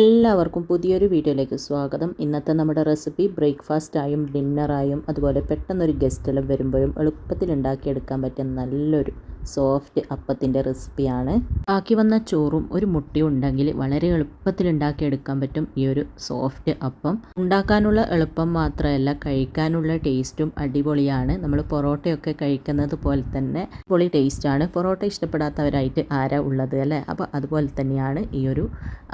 എല്ലാവർക്കും പുതിയൊരു വീഡിയോയിലേക്ക് സ്വാഗതം. ഇന്നത്തെ നമ്മുടെ റെസിപ്പി ബ്രേക്ക്ഫാസ്റ്റായും ഡിന്നറായും അതുപോലെ പെട്ടെന്നൊരു ഗസ്റ്റെല്ലാം വരുമ്പോഴും എളുപ്പത്തിൽ ഉണ്ടാക്കിയെടുക്കാൻ പറ്റിയ നല്ലൊരു സോഫ്റ്റ് അപ്പത്തിൻ്റെ റെസിപ്പിയാണ്. ബാക്കി വന്ന ചോറും ഒരു മുട്ടയും ഉണ്ടെങ്കിൽ വളരെ എളുപ്പത്തിൽ ഉണ്ടാക്കിയെടുക്കാൻ പറ്റും ഈ ഒരു സോഫ്റ്റ് അപ്പം. ഉണ്ടാക്കാനുള്ള എളുപ്പം മാത്രമല്ല, കഴിക്കാനുള്ള ടേസ്റ്റും അടിപൊളിയാണ്. നമ്മൾ പൊറോട്ടയൊക്കെ കഴിക്കുന്നത് പോലെ തന്നെ പൊളി ടേസ്റ്റാണ്. പൊറോട്ട ഇഷ്ടപ്പെടാത്തവരായിട്ട് ആരാ ഉള്ളത് അല്ലേ? അപ്പോൾ അതുപോലെ തന്നെയാണ് ഈ ഒരു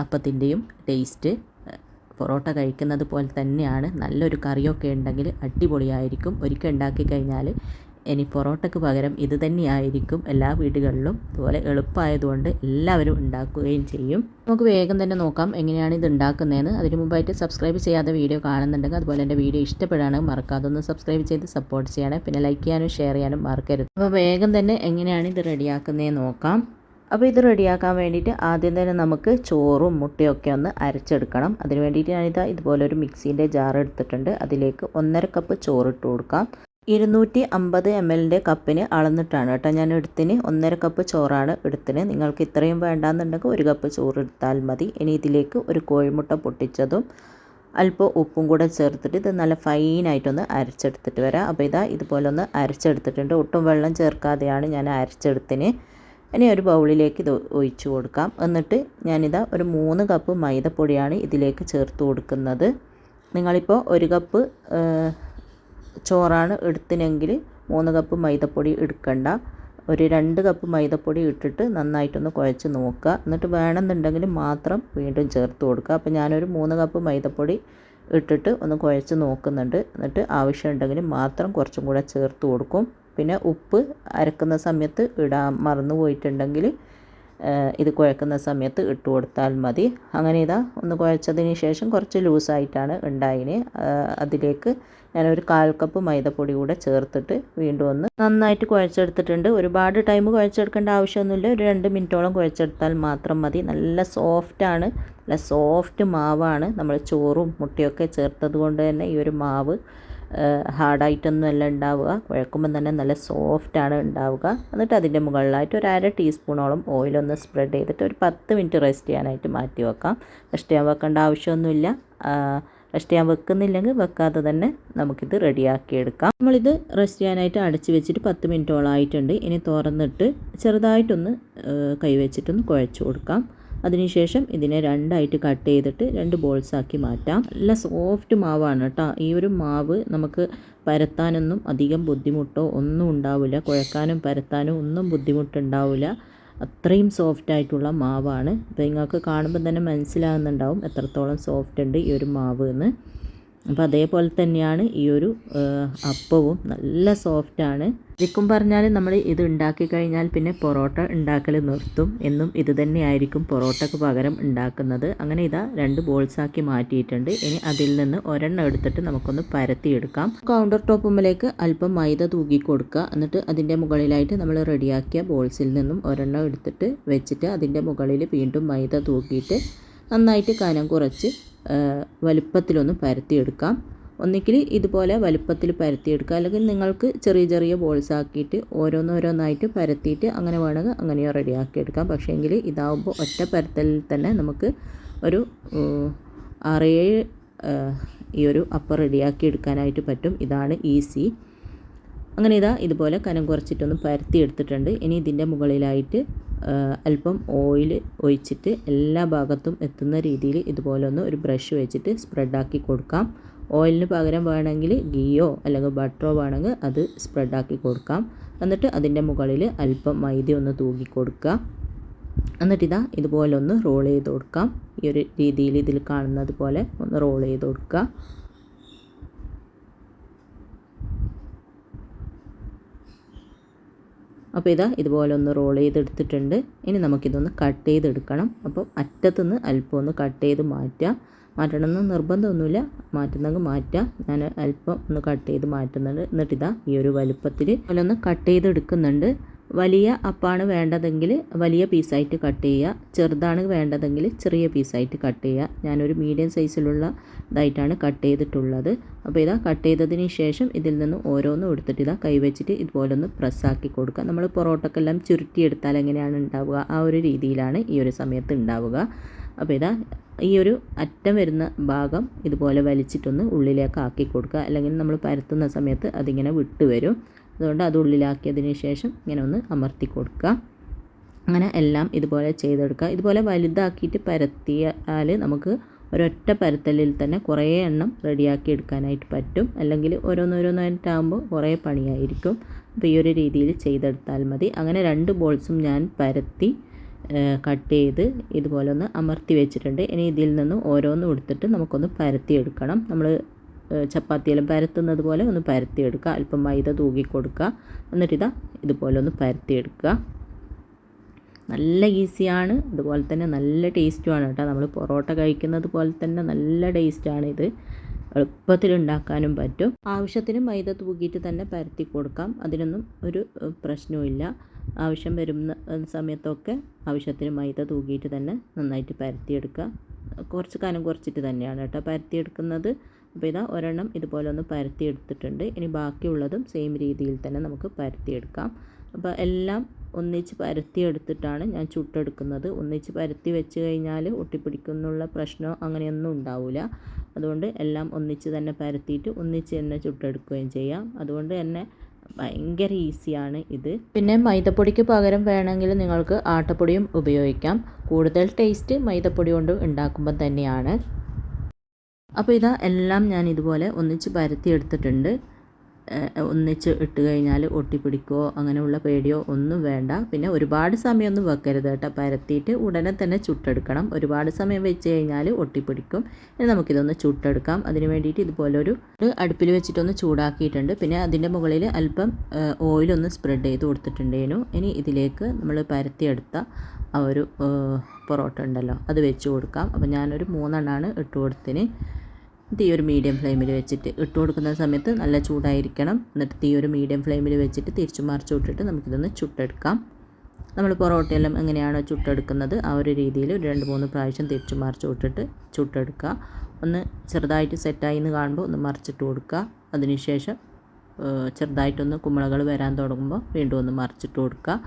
അപ്പത്തിൻ്റെയും ടേസ്റ്റ്. പൊറോട്ട കഴിക്കുന്നത് പോലെ തന്നെയാണ്. നല്ലൊരു കറിയൊക്കെ ഉണ്ടെങ്കിൽ അടിപൊളിയായിരിക്കും. ഒരിക്കൽ ഉണ്ടാക്കി കഴിഞ്ഞാൽ ഇനി പൊറോട്ടയ്ക്ക് പകരം ഇത് തന്നെയായിരിക്കും എല്ലാ വീടുകളിലും. അതുപോലെ എളുപ്പമായതുകൊണ്ട് എല്ലാവരും ഉണ്ടാക്കുകയും ചെയ്യും. നമുക്ക് വേഗം തന്നെ നോക്കാം എങ്ങനെയാണ് ഇത് ഉണ്ടാക്കുന്നതെന്ന്. അതിന് മുമ്പായിട്ട് സബ്സ്ക്രൈബ് ചെയ്യാതെ വീഡിയോ കാണുന്നുണ്ടെങ്കിൽ അതുപോലെ എൻ്റെ വീഡിയോ ഇഷ്ടപ്പെടുകയാണെങ്കിൽ മറക്കാതെ ഒന്ന് സബ്സ്ക്രൈബ് ചെയ്ത് സപ്പോർട്ട് ചെയ്യണേ. പിന്നെ ലൈക്ക് ചെയ്യാനും ഷെയർ ചെയ്യാനും മറക്കരുത്. അപ്പോൾ വേഗം തന്നെ എങ്ങനെയാണ് ഇത് റെഡിയാക്കുന്നതെന്ന് നോക്കാം. അപ്പോൾ ഇത് റെഡിയാക്കാൻ വേണ്ടിയിട്ട് ആദ്യം തന്നെ നമുക്ക് ചോറും മുട്ടയൊക്കെ ഒന്ന് അരച്ചെടുക്കണം. അതിന് വേണ്ടിയിട്ട് ഞാനിതാ ഇതുപോലൊരു മിക്സീൻ്റെ ജാർ എടുത്തിട്ടുണ്ട്. അതിലേക്ക് 1.5 കപ്പ് ചോറിട്ട് കൊടുക്കാം. 250 ml കപ്പിന് അളന്നിട്ടാണ് കേട്ടോ ഞാൻ എടുത്തിന്. 1.5 കപ്പ് ചോറാണ് എടുത്തിന്. നിങ്ങൾക്ക് ഇത്രയും വേണ്ടാന്നുണ്ടെങ്കിൽ 1 കപ്പ് ചോറ് എടുത്താൽ മതി. ഇനി ഇതിലേക്ക് ഒരു കോഴിമുട്ട പൊട്ടിച്ചതും അല്പം ഉപ്പും കൂടെ ചേർത്തിട്ട് ഇത് നല്ല ഫൈനായിട്ടൊന്ന് അരച്ചെടുത്തിട്ട് വരാം. അപ്പോൾ ഇതാ ഇതുപോലെ ഒന്ന് അരച്ചെടുത്തിട്ടുണ്ട്. ഒട്ടും വെള്ളം ചേർക്കാതെയാണ് ഞാൻ അരച്ചെടുത്തിന്. ഇനി ഒരു ബൗളിലേക്ക് ഇത് ഒഴിച്ച് കൊടുക്കാം. എന്നിട്ട് ഞാനിതാ ഒരു 3 കപ്പ് മൈദപ്പൊടിയാണ് ഇതിലേക്ക് ചേർത്ത് കൊടുക്കുന്നത്. നിങ്ങളിപ്പോൾ 1 കപ്പ് ചോറാണ് എടുത്തിനെങ്കിൽ 3 കപ്പ് മൈദപ്പൊടി എടുക്കണ്ട. ഒരു 2 കപ്പ് മൈദപ്പൊടി ഇട്ടിട്ട് നന്നായിട്ടൊന്ന് കുഴച്ച് നോക്കുക. എന്നിട്ട് വേണമെന്നുണ്ടെങ്കിൽ മാത്രം വീണ്ടും ചേർത്ത് കൊടുക്കുക. അപ്പോൾ ഞാനൊരു 3 കപ്പ് മൈദപ്പൊടി ഇട്ടിട്ട് ഒന്ന് കുഴച്ച് നോക്കുന്നുണ്ട്. എന്നിട്ട് ആവശ്യമുണ്ടെങ്കിൽ മാത്രം കുറച്ചും കൂടെ ചേർത്ത് കൊടുക്കും. പിന്നെ ഉപ്പ് അരക്കുന്ന സമയത്ത് ഇടാൻ മറന്നു പോയിട്ടുണ്ടെങ്കിൽ ഇത് കുഴക്കുന്ന സമയത്ത് ഇട്ട് കൊടുത്താൽ മതി. അങ്ങനെ ഇതാ ഒന്ന് കുഴച്ചതിന് ശേഷം കുറച്ച് ലൂസായിട്ടാണ് ഉണ്ടായിന്. അതിലേക്ക് ഞാനൊരു 1/4 കപ്പ് മൈദപ്പൊടി കൂടെ ചേർത്തിട്ട് വീണ്ടും ഒന്ന് നന്നായിട്ട് കുഴച്ചെടുത്തിട്ടുണ്ട്. ഒരുപാട് ടൈം കുഴച്ചെടുക്കേണ്ട ആവശ്യമൊന്നുമില്ല. ഒരു 2 മിനിറ്റോളം കുഴച്ചെടുത്താൽ മാത്രം മതി. നല്ല സോഫ്റ്റാണ്, നല്ല സോഫ്റ്റ് മാവാണ്. നമ്മൾ ചോറും മുട്ടയൊക്കെ ചേർത്തത് കൊണ്ട് തന്നെ ഈ ഒരു മാവ് ഹാർഡായിട്ടൊന്നും അല്ല ഉണ്ടാവുക. കുഴക്കുമ്പം തന്നെ നല്ല സോഫ്റ്റാണ് ഉണ്ടാവുക. എന്നിട്ട് അതിൻ്റെ മുകളിലായിട്ട് ഒരു 1/2 ടീസ്പൂണോളം ഓയിലൊന്ന് സ്പ്രെഡ് ചെയ്തിട്ട് ഒരു 10 മിനിറ്റ് റെസ്റ്റ് ചെയ്യാനായിട്ട് മാറ്റി വെക്കാം. റെസ്റ്റ് ചെയ്യാൻ വെക്കേണ്ട ആവശ്യമൊന്നുമില്ല. റെസ്റ്റ് ചെയ്യാൻ വെക്കുന്നില്ലെങ്കിൽ വെക്കാതെ തന്നെ നമുക്കിത് റെഡിയാക്കിയെടുക്കാം. നമ്മളിത് റെസ്റ്റ് ചെയ്യാനായിട്ട് അടച്ച് വെച്ചിട്ട് 10 മിനിറ്റോളം ആയിട്ടുണ്ട്. ഇനി തുറന്നിട്ട് ചെറുതായിട്ടൊന്ന് കൈവച്ചിട്ടൊന്ന് കുഴച്ച് കൊടുക്കാം. അതിനുശേഷം ഇതിനെ 2ആയിട്ട് കട്ട് ചെയ്തിട്ട് 2 ബോൾസാക്കി മാറ്റാം. നല്ല സോഫ്റ്റ് മാവാണ് കേട്ടോ. ഈ ഒരു മാവ് നമുക്ക് പരത്താനൊന്നും അധികം ബുദ്ധിമുട്ടോ ഒന്നും ഉണ്ടാവില്ല. കുഴക്കാനും പരത്താനും ഒന്നും ബുദ്ധിമുട്ടുണ്ടാവില്ല. അത്രയും സോഫ്റ്റായിട്ടുള്ള മാവാണ്. അപ്പോൾ നിങ്ങൾക്ക് കാണുമ്പോൾ തന്നെ മനസ്സിലാകുന്നുണ്ടാവും എത്രത്തോളം സോഫ്റ്റ് ഉണ്ട് ഈ ഒരു മാവ് എന്ന്. അപ്പോൾ അതേപോലെ തന്നെയാണ് ഈ ഒരു അപ്പവും നല്ല സോഫ്റ്റാണ്. ശരിക്കും പറഞ്ഞാൽ നമ്മൾ ഇത് ഉണ്ടാക്കി കഴിഞ്ഞാൽ പിന്നെ പൊറോട്ട ഉണ്ടാക്കൽ നിർത്തും. എന്നും ഇത് തന്നെയായിരിക്കും പൊറോട്ടയ്ക്ക് പകരം ഉണ്ടാക്കുന്നത്. അങ്ങനെ ഇതാ 2 ബോൾസാക്കി മാറ്റിയിട്ടുണ്ട്. ഇനി അതിൽ നിന്ന് ഒരെണ്ണം എടുത്തിട്ട് നമുക്കൊന്ന് പരത്തിയെടുക്കാം. കൗണ്ടർ ടോപ്പുമ്പിലേക്ക് അല്പം മൈദ തൂക്കി കൊടുക്കുക. എന്നിട്ട് അതിൻ്റെ മുകളിലായിട്ട് നമ്മൾ റെഡിയാക്കിയ ബോൾസിൽ നിന്നും ഒരെണ്ണം എടുത്തിട്ട് വെച്ചിട്ട് അതിൻ്റെ മുകളിൽ വീണ്ടും മൈദ തൂക്കിയിട്ട് നന്നായിട്ട് കനം കുറച്ച് വലുപ്പത്തിലൊന്ന് പരത്തിയെടുക്കാം. ഒന്നിക്കിൽ ഇതുപോലെ വലുപ്പത്തിൽ പരത്തിയെടുക്കുക. അല്ലെങ്കിൽ നിങ്ങൾക്ക് ചെറിയ ചെറിയ ബോൾസ് ആക്കിയിട്ട് ഓരോന്നോരോന്നായിട്ട് പരത്തിയിട്ട് അങ്ങനെ വേണമെങ്കിൽ അങ്ങനെയോ റെഡിയാക്കിയെടുക്കാം. പക്ഷേ എങ്കിൽ ഇതാവുമ്പോൾ ഒറ്റ പരത്തലിൽ തന്നെ നമുക്ക് ഒരു 6-7 ഈ ഒരു അപ്പം റെഡിയാക്കി എടുക്കാനായിട്ട് പറ്റും. ഇതാണ് ഈസി. അങ്ങനെ ഇതാ ഇതുപോലെ കനം കുറച്ചിട്ടൊന്ന് പരത്തി എടുത്തിട്ടുണ്ട്. ഇനി ഇതിൻ്റെ മുകളിലായിട്ട് അല്പം ഓയിൽ ഒഴിച്ചിട്ട് എല്ലാ ഭാഗത്തും എത്തുന്ന രീതിയിൽ ഇതുപോലെ ഒന്ന് ഒരു ബ്രഷ് വെച്ചിട്ട് സ്പ്രെഡാക്കി കൊടുക്കാം. ഓയിലിന് പകരം വേണമെങ്കിൽ ഗീയോ അല്ലെങ്കിൽ ബട്ടറോ വേണമെങ്കിൽ അത് സ്പ്രെഡാക്കി കൊടുക്കാം. എന്നിട്ട് അതിൻ്റെ മുകളിൽ അല്പം മൈദ ഒന്ന് തൂക്കി കൊടുക്കുക. എന്നിട്ടിതാ ഇതുപോലെ ഒന്ന് റോൾ ചെയ്ത് കൊടുക്കാം. ഈ ഒരു രീതിയിൽ ഇതിൽ കാണുന്നത് പോലെ ഒന്ന് റോൾ ചെയ്ത് കൊടുക്കുക. അപ്പോൾ ഇതാ ഇതുപോലെ ഒന്ന് റോൾ ചെയ്തെടുത്തിട്ടുണ്ട്. ഇനി നമുക്കിതൊന്ന് കട്ട് ചെയ്തെടുക്കണം. അപ്പം അറ്റത്തുനിന്ന് അല്പം ഒന്ന് കട്ട് ചെയ്ത് മാറ്റണമെന്ന് നിർബന്ധമൊന്നുമില്ല. മാറ്റുന്നെങ്കിൽ മാറ്റാം. ഞാൻ അല്പം ഒന്ന് കട്ട് ചെയ്ത് മാറ്റുന്നുണ്ട്. എന്നിട്ടിതാ ഈ ഒരു വലുപ്പത്തിൽ ഒന്ന് കട്ട് ചെയ്തെടുക്കുന്നുണ്ട്. വലിയ അപ്പാണ് വേണ്ടതെങ്കിൽ വലിയ പീസായിട്ട് കട്ട് ചെയ്യുക. ചെറുതാണ് വേണ്ടതെങ്കിൽ ചെറിയ പീസായിട്ട് കട്ട് ചെയ്യുക. ഞാനൊരു മീഡിയം സൈസിലുള്ള ഇതായിട്ടാണ് കട്ട് ചെയ്തിട്ടുള്ളത്. അപ്പോൾ ഇതാ കട്ട് ചെയ്തതിന് ശേഷം ഇതിൽ നിന്ന് ഓരോന്നും എടുത്തിട്ട് ഇതാ കൈവച്ചിട്ട് ഇതുപോലെ ഒന്ന് പ്രസ്സാക്കി കൊടുക്കുക. നമ്മൾ പൊറോട്ടക്കെല്ലാം ചുരുട്ടിയെടുത്താൽ എങ്ങനെയാണ് ഉണ്ടാവുക ആ ഒരു രീതിയിലാണ് ഈ ഒരു സമയത്ത് ഉണ്ടാവുക. അപ്പോൾ ഇതാ ഈ ഒരു അറ്റം വരുന്ന ഭാഗം ഇതുപോലെ വലിച്ചിട്ടൊന്ന് ഉള്ളിലേക്ക് ആക്കി കൊടുക്കുക, അല്ലെങ്കിൽ നമ്മൾ പരത്തുന്ന സമയത്ത് അതിങ്ങനെ വിട്ട് വരും. അതുകൊണ്ട് അത് ഉള്ളിലാക്കിയതിന് ശേഷം ഇങ്ങനെ ഒന്ന് അമർത്തി കൊടുക്കുക. അങ്ങനെ എല്ലാം ഇതുപോലെ ചെയ്തെടുക്കുക. ഇതുപോലെ വലുതാക്കിയിട്ട് പരത്തിയാൽ നമുക്ക് ഒരൊറ്റ പരത്തലിൽ തന്നെ കുറേ എണ്ണം റെഡിയാക്കി എടുക്കാനായിട്ട് പറ്റും. അല്ലെങ്കിൽ ഓരോന്നോരോന്നായിട്ടാകുമ്പോൾ കുറേ പണിയായിരിക്കും. അപ്പോൾ ഈ ഒരു രീതിയിൽ ചെയ്തെടുത്താൽ മതി. അങ്ങനെ 2 ബോൾസും ഞാൻ പരത്തി കട്ട് ചെയ്ത് ഇതുപോലെ ഒന്ന് അമർത്തി വെച്ചിട്ടുണ്ട്. ഇനി ഇതിൽ നിന്ന് ഓരോന്നും എടുത്തിട്ട് നമുക്കൊന്ന് പരത്തിയെടുക്കണം. നമ്മൾ ചപ്പാത്തിയെല്ലാം പരത്തുന്നത് പോലെ ഒന്ന് പരത്തിയെടുക്കുക. അല്പം മൈദ തൂക്കി കൊടുക്കുക. എന്നിട്ടിതാ ഇതുപോലെ ഒന്ന് പരത്തിയെടുക്കുക. നല്ല ഈസിയാണ്, അതുപോലെ തന്നെ നല്ല ടേസ്റ്റുമാണ് കേട്ടോ. നമ്മൾ പൊറോട്ട കഴിക്കുന്നത് പോലെ തന്നെ നല്ല ടേസ്റ്റാണ് ഇത്. എളുപ്പത്തിൽ ഉണ്ടാക്കാനും പറ്റും. ആവശ്യത്തിന് മൈദ തൂക്കിയിട്ട് തന്നെ പരത്തി കൊടുക്കാം. അതിനൊന്നും ഒരു പ്രശ്നവുമില്ല. ആവശ്യം വരുന്ന സമയത്തൊക്കെ ആവശ്യത്തിന് മൈദ തൂക്കിയിട്ട് തന്നെ നന്നായിട്ട് പരത്തിയെടുക്കുക. കുറച്ച് കനം കുറച്ചിട്ട് തന്നെയാണ് കേട്ടോ പരത്തിയെടുക്കുന്നത്. അപ്പോൾ ഇതാ ഒരെണ്ണം ഇതുപോലെ ഒന്ന് പരത്തിയെടുത്തിട്ടുണ്ട്. ഇനി ബാക്കിയുള്ളതും സെയിം രീതിയിൽ തന്നെ നമുക്ക് പരത്തിയെടുക്കാം. അപ്പോൾ എല്ലാം ഒന്നിച്ച് പരത്തിയെടുത്തിട്ടാണ് ഞാൻ ചുട്ടെടുക്കുന്നത്. ഒന്നിച്ച് പരത്തി വെച്ച് കഴിഞ്ഞാൽ ഒട്ടിപ്പിടിക്കുന്നുള്ള പ്രശ്നം അങ്ങനെയൊന്നും ഉണ്ടാവില്ല. അതുകൊണ്ട് എല്ലാം ഒന്നിച്ച് തന്നെ പരത്തിയിട്ട് ഒന്നിച്ച് തന്നെ ചുട്ടെടുക്കുകയും ചെയ്യാം. അതുകൊണ്ട് തന്നെ ഭയങ്കര ഈസിയാണ് ഇത്. പിന്നെ മൈദപ്പൊടിക്ക് പകരം വേണമെങ്കിൽ നിങ്ങൾക്ക് ആട്ടപ്പൊടിയും ഉപയോഗിക്കാം. കൂടുതൽ ടേസ്റ്റ് മൈദപ്പൊടി കൊണ്ട് ഉണ്ടാക്കുമ്പോൾ തന്നെയാണ്. അപ്പോൾ ഇതാ എല്ലാം ഞാൻ ഇതുപോലെ ഒന്നിച്ച് പരത്തി എടുത്തിട്ടുണ്ട്. ഒന്നിച്ച് ഇട്ട് കഴിഞ്ഞാൽ ഒട്ടിപ്പിടിക്കുകയോ അങ്ങനെയുള്ള പേടിയോ ഒന്നും വേണ്ട. പിന്നെ ഒരുപാട് സമയമൊന്നും വെക്കരുത് കേട്ടോ. പരത്തിയിട്ട് ഉടനെ തന്നെ ചുട്ടെടുക്കണം. ഒരുപാട് സമയം വെച്ച് കഴിഞ്ഞാൽ ഒട്ടിപ്പിടിക്കും. ഇനി നമുക്കിതൊന്ന് ചുട്ടെടുക്കാം. അതിന് വേണ്ടിയിട്ട് ഇതുപോലെ ഒരു അടുപ്പിൽ വെച്ചിട്ടൊന്ന് ചൂടാക്കിയിട്ടുണ്ട്. പിന്നെ അതിൻ്റെ മുകളിൽ അല്പം ഓയിലൊന്ന് സ്പ്രെഡ് ചെയ്ത് കൊടുത്തിട്ടുണ്ടേനു. ഇനി ഇതിലേക്ക് നമ്മൾ പരത്തിയെടുത്ത ആ ഒരു പൊറോട്ട ഉണ്ടല്ലോ അത് വെച്ച് കൊടുക്കാം. അപ്പോൾ ഞാനൊരു 3 എണ്ണമാണ് ഇട്ട് കൊടുത്തിന്. തീ ഒരു മീഡിയം ഫ്ലെയിമിൽ വെച്ചിട്ട് ഇട്ട് കൊടുക്കുന്ന സമയത്ത് നല്ല ചൂടായിരിക്കണം. എന്നിട്ട് തീ ഒരു മീഡിയം ഫ്ലെയിമിൽ വെച്ചിട്ട് തിരിച്ചു മറിച്ച് വിട്ടിട്ട് നമുക്കിതൊന്ന് ചുട്ടെടുക്കാം. നമ്മൾ പൊറോട്ടയെല്ലാം എങ്ങനെയാണോ ചുട്ടെടുക്കുന്നത് ആ ഒരു രീതിയിൽ ഒരു 2-3 പ്രാവശ്യം തിരിച്ചു മറിച്ച് വിട്ടിട്ട് ചുട്ടെടുക്കുക. ഒന്ന് ചെറുതായിട്ട് സെറ്റായി എന്ന് കാണുമ്പോൾ ഒന്ന് മറിച്ചിട്ട് കൊടുക്കുക. അതിനുശേഷം ചെറുതായിട്ടൊന്ന് കുമിളകൾ വരാൻ തുടങ്ങുമ്പോൾ വീണ്ടും ഒന്ന് മറിച്ചിട്ട് കൊടുക്കുക.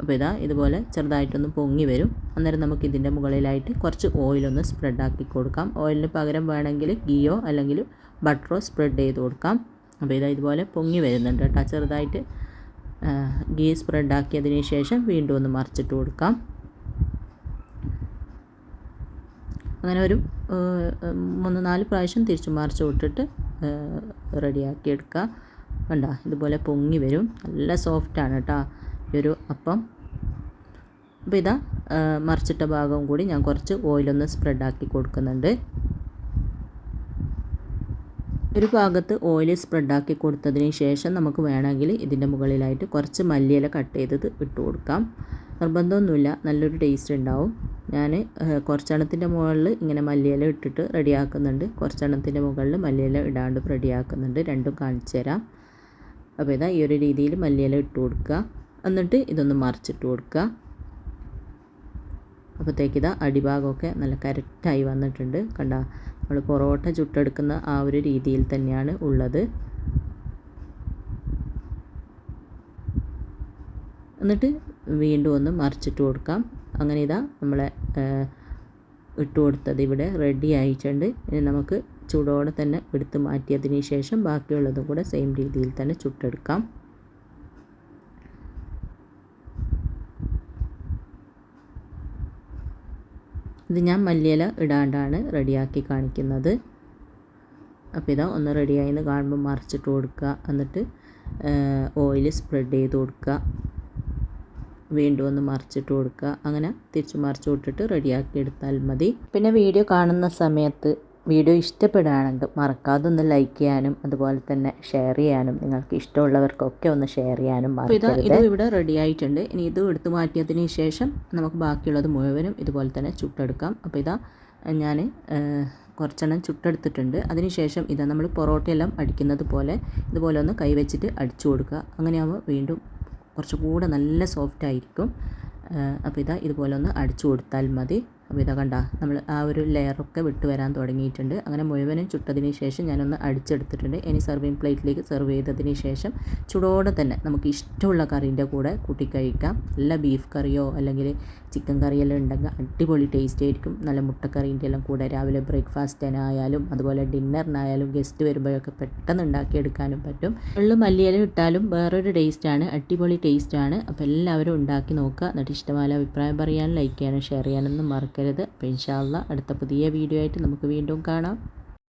അപ്പോൾ ഇതാ ഇതുപോലെ ചെറുതായിട്ടൊന്ന് പൊങ്ങി വരും. അന്നേരം നമുക്ക് ഇതിൻ്റെ മുകളിലായിട്ട് കുറച്ച് ഓയിലൊന്ന് സ്പ്രെഡാക്കി കൊടുക്കാം. ഓയിലിന് പകരം വേണമെങ്കിൽ ഗീയോ അല്ലെങ്കിൽ ബട്ടറോ സ്പ്രെഡ് ചെയ്ത് കൊടുക്കാം. അപ്പോൾ ഇതാ ഇതുപോലെ പൊങ്ങി വരുന്നുണ്ട് കേട്ടോ. ചെറുതായിട്ട് ഗീ സ്പ്രെഡാക്കിയതിന് ശേഷം വീണ്ടും ഒന്ന് മറിച്ചിട്ട് കൊടുക്കാം. അങ്ങനെ ഒരു 3-4 പ്രാവശ്യം തിരിച്ചു മറിച്ച് വിട്ടിട്ട് റെഡിയാക്കി എടുക്കുക. കണ്ടോ ഇതുപോലെ പൊങ്ങി വരും. നല്ല സോഫ്റ്റാണ് കേട്ടോ ഈ ഒരു അപ്പം. അപ്പോൾ ഇതാ മറിച്ചിട്ട ഭാഗവും കൂടി ഞാൻ കുറച്ച് ഓയിലൊന്ന് സ്പ്രെഡാക്കി കൊടുക്കുന്നുണ്ട്. ഒരു ഭാഗത്ത് ഓയിൽ സ്പ്രെഡാക്കി കൊടുത്തതിന് ശേഷം നമുക്ക് വേണമെങ്കിൽ ഇതിൻ്റെ മുകളിലായിട്ട് കുറച്ച് മല്ലിയില കട്ട് ചെയ്തത് ഇട്ട് കൊടുക്കാം. നിർബന്ധമൊന്നുമില്ല, നല്ലൊരു ടേസ്റ്റ് ഉണ്ടാവും. ഞാൻ കുറച്ചെണ്ണത്തിൻ്റെ മുകളിൽ ഇങ്ങനെ മല്ലിയില ഇട്ടിട്ട് റെഡിയാക്കുന്നുണ്ട്. കുറച്ചെണ്ണത്തിൻ്റെ മുകളിൽ മല്ലിയില ഇടാണ്ട് റെഡിയാക്കുന്നുണ്ട്. രണ്ടും കാണിച്ചു തരാം. അപ്പോൾ ഇതാ ഈ ഒരു രീതിയിൽ മല്ലിയില ഇട്ട് കൊടുക്കുക. എന്നിട്ട് ഇതൊന്ന് മറിച്ചിട്ട് കൊടുക്കുക. അപ്പോഴത്തേക്ക് ഇതാ അടിഭാഗമൊക്കെ നല്ല കറക്റ്റായി വന്നിട്ടുണ്ട്. കണ്ട നമ്മൾ പൊറോട്ട ചുട്ടെടുക്കുന്ന ആ ഒരു രീതിയിൽ തന്നെയാണ് ഉള്ളത്. എന്നിട്ട് വീണ്ടും ഒന്ന് മറിച്ചിട്ട് കൊടുക്കാം. അങ്ങനെ ഇതാ നമ്മളെ ഇട്ട് കൊടുത്തത് ഇവിടെ റെഡി ആയിട്ടുണ്ട്. ഇനി നമുക്ക് ചൂടോടെ തന്നെ എടുത്ത് മാറ്റിയതിന് ശേഷം ബാക്കിയുള്ളതും കൂടെ സെയിം രീതിയിൽ തന്നെ ചുട്ടെടുക്കാം. ഇത് ഞാൻ മല്ലിയില ഇടാണ്ടാണ് റെഡിയാക്കി കാണിക്കുന്നത്. അപ്പോൾ ഇതാ ഒന്ന് റെഡിയായി എന്ന് കാണുമ്പോൾ മറിച്ചിട്ട് കൊടുക്കുക. എന്നിട്ട് ഓയിൽ സ്പ്രെഡ് ചെയ്ത് കൊടുക്കുക. വീണ്ടും ഒന്ന് മറിച്ചിട്ട് കൊടുക്കുക. അങ്ങനെ തിരിച്ച് മറിച്ച് വിട്ടിട്ട് റെഡിയാക്കി എടുത്താൽ മതി. പിന്നെ വീഡിയോ കാണുന്ന സമയത്ത് വീഡിയോ ഇഷ്ടപ്പെടുകയാണെങ്കിൽ മറക്കാതെ ഒന്ന് ലൈക്ക് ചെയ്യാനും അതുപോലെ തന്നെ ഷെയർ ചെയ്യാനും നിങ്ങൾക്ക് ഇഷ്ടമുള്ളവർക്കൊക്കെ ഒന്ന് ഷെയർ ചെയ്യാനും മറക്കരുത്. ഇത് ഇവിടെ റെഡി ആയിട്ടുണ്ട്. ഇനി ഇത് എടുത്തു മാറ്റിയതിന് ശേഷം നമുക്ക് ബാക്കിയുള്ളത് മുഴുവനും ഇതുപോലെ തന്നെ ചുട്ടെടുക്കാം. അപ്പോൾ ഇതാ ഞാൻ കുറച്ചെണ്ണം ചുട്ടെടുത്തിട്ടുണ്ട്. അതിനുശേഷം ഇതാ നമ്മൾ പൊറോട്ടയെല്ലാം അടിക്കുന്നത് പോലെ ഇതുപോലെ ഒന്ന് കൈവച്ചിട്ട് അടിച്ചു കൊടുക്കുക. അങ്ങനെയാകുമ്പോൾ വീണ്ടും കുറച്ചുകൂടെ നല്ല സോഫ്റ്റ് ആയിരിക്കും. അപ്പോൾ ഇതാ ഇതുപോലെ ഒന്ന് അടിച്ചു കൊടുത്താൽ മതി. അപ്പോൾ ഇതാ കണ്ട നമ്മൾ ആ ഒരു ലെയറൊക്കെ വിട്ട് വരാൻ തുടങ്ങിയിട്ടുണ്ട്. അങ്ങനെ മുഴുവനും ചുട്ടതിന് ശേഷം ഞാനൊന്ന് അടിച്ചെടുത്തിട്ടുണ്ട്. ഇനി സർവിങ് പ്ലേറ്റിലേക്ക് സെർവ് ചെയ്തതിന് ശേഷം ചൂടോടെ തന്നെ നമുക്ക് ഇഷ്ടമുള്ള കറീൻ്റെ കൂടെ കൂട്ടി കഴിക്കാം. നല്ല ബീഫ് കറിയോ അല്ലെങ്കിൽ ചിക്കൻ കറിയെല്ലാം ഉണ്ടെങ്കിൽ അടിപൊളി ടേസ്റ്റ് ആയിരിക്കും. നല്ല മുട്ടക്കറീൻ്റെ എല്ലാം കൂടെ രാവിലെ ബ്രേക്ക്ഫാസ്റ്റിനായാലും അതുപോലെ ഡിന്നറിനായാലും ഗസ്റ്റ് വരുമ്പോഴൊക്കെ പെട്ടെന്ന് ഉണ്ടാക്കിയെടുക്കാനും പറ്റും. മല്ലിയില ഇട്ടാലും വേറൊരു ടേസ്റ്റാണ്, അടിപൊളി ടേസ്റ്റാണ്. അപ്പോൾ എല്ലാവരും ഉണ്ടാക്കി നോക്കുക. എന്നിട്ട് ഇഷ്ടമായ അഭിപ്രായം പറയാനും ലൈക്ക് ചെയ്യാനും ഷെയർ ചെയ്യാനൊന്നും മറക്കരുത്. അപ്പോൾ ഇൻഷാ അല്ലാഹ് അടുത്ത പുതിയ വീഡിയോ ആയിട്ട് നമുക്ക് വീണ്ടും കാണാം.